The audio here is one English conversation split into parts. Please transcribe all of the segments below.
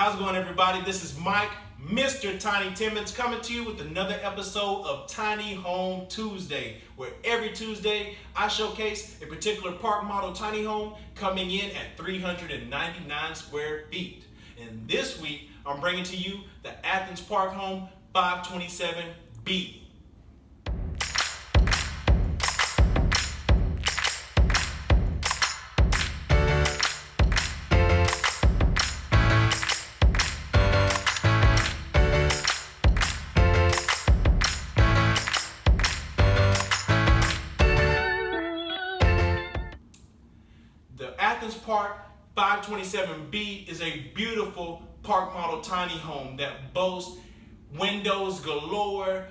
How's it going, everybody? This is Mike, Mr. Tiny Timmons, coming to you with another episode of Tiny Home Tuesday, where every Tuesday I showcase a particular park model tiny home coming in at 399 square feet. And this week, I'm bringing to you the Athens Park Home 527B. The Athens Park 527B is a beautiful park model tiny home that boasts windows galore,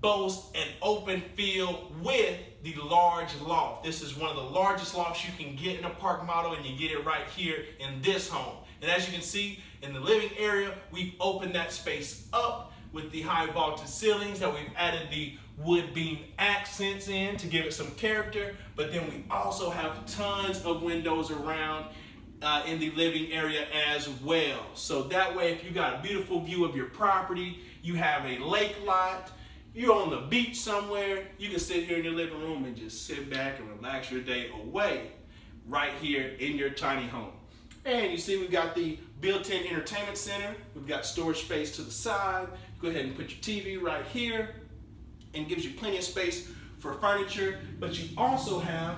boasts an open field with the large loft. This is one of the largest lofts you can get in a park model, and you get it right here in this home. And as you can see in the living area, we've opened that space up with the high vaulted ceilings that we've added the wood beam accents in to give it some character, but then we also have tons of windows around in the living area as well. So that way, if you got a beautiful view of your property, you have a lake lot, you're on the beach somewhere, you can sit here in your living room and just sit back and relax your day away right here in your tiny home. And you see we've got the built-in entertainment center, we've got storage space to the side. Go ahead and put your TV right here, and gives you plenty of space for furniture. But you also have,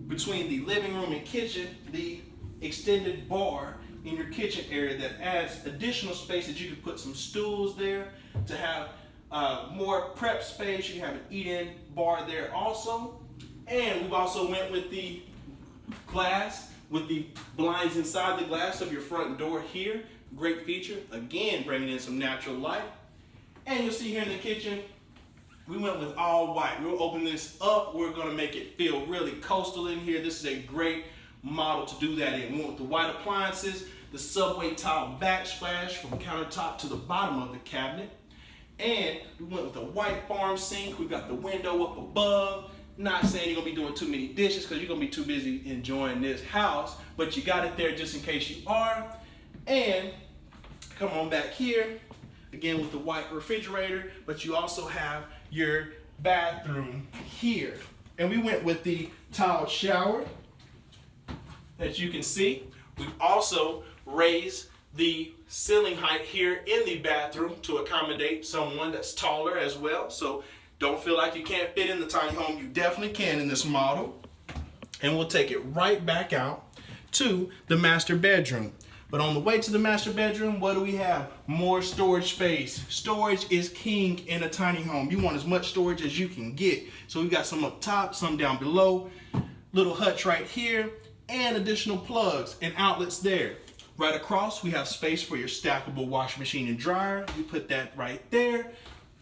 between the living room and kitchen, the extended bar in your kitchen area that adds additional space that you can put some stools there to have more prep space. You have an eat-in bar there also. And we've also went with the glass, with the blinds inside the glass of your front door here. Great feature, again, bringing in some natural light. And you'll see here in the kitchen, we went with all white. We'll open this up. We're going to make it feel really coastal in here. This is a great model to do that in. We went with the white appliances, the subway tile backsplash from countertop to the bottom of the cabinet. And we went with a white farm sink. We've got the window up above. Not saying you're going to be doing too many dishes because you're going to be too busy enjoying this house, but you got it there just in case you are. And come on back here, again with the white refrigerator, but you also have your bathroom here. And we went with the tiled shower that you can see. We've also raised the ceiling height here in the bathroom to accommodate someone that's taller as well. So don't feel like you can't fit in the tiny home. You definitely can in this model. And we'll take it right back out to the master bedroom. But on the way to the master bedroom, what do we have? More storage space. Storage is king in a tiny home. You want as much storage as you can get. So we've got some up top, some down below, little hutch right here, and additional plugs and outlets there. Right across, we have space for your stackable washing machine and dryer. You put that right there.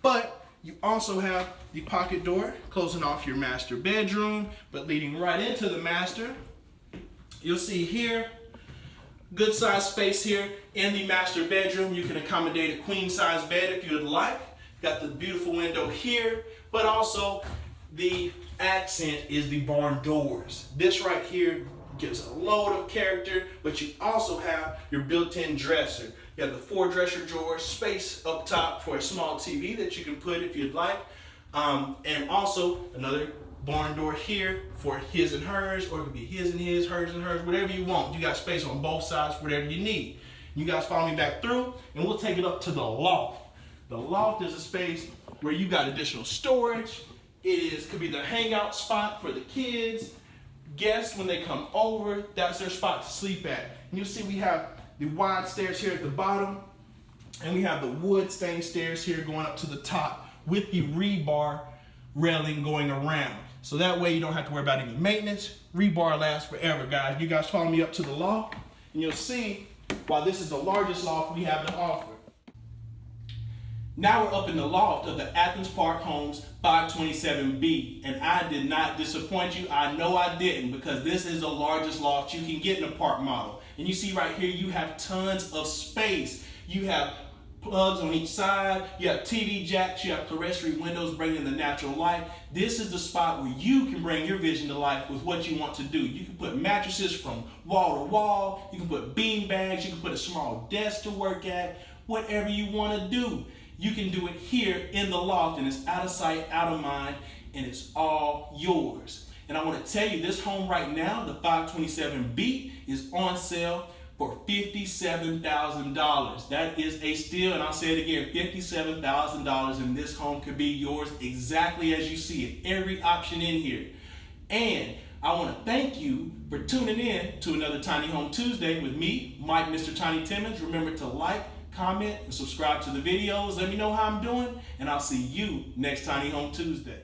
But you also have the pocket door closing off your master bedroom, but leading right into the master. You'll see here, good size space here in the master bedroom. You can accommodate a queen size bed if you would like. Got the beautiful window here, but also the accent is the barn doors. This right here gives a load of character, but you also have your built-in dresser. You have the 4 dresser drawers, space up top for a small TV that you can put if you'd like, and also another barn door here for his and hers, or it could be his and his, hers and hers, whatever you want. You got space on both sides for whatever you need. You guys follow me back through, and we'll take it up to the loft. The loft is a space where you got additional storage. Could be the hangout spot for the kids, guests when they come over. That's their spot to sleep at. And you'll see we have the wide stairs here at the bottom, and we have the wood stained stairs here going up to the top with the rebar railing going around. So that way you don't have to worry about any maintenance. Rebar lasts forever, guys. You guys follow me up to the loft, and you'll see why this is the largest loft we have to offer. Now we're up in the loft of the Athens Park Homes 527B, and I did not disappoint you. I know I didn't, because this is the largest loft you can get in a park model. And you see right here, you have tons of space. You have plugs on each side, you have TV jacks, you have clerestory windows bringing the natural light. This is the spot where you can bring your vision to life with what you want to do. You can put mattresses from wall to wall, you can put bean bags, you can put a small desk to work at, whatever you want to do. You can do it here in the loft, and it's out of sight, out of mind, and it's all yours. And I want to tell you, this home right now, the 527B, is on sale for $57,000. That is a steal, and I'll say it again, $57,000, and this home could be yours exactly as you see it. Every option in here. And I want to thank you for tuning in to another Tiny Home Tuesday with me, Mike, Mr. Tiny Timmons. Remember to like, comment, and subscribe to the videos. Let me know how I'm doing, and I'll see you next Tiny Home Tuesday.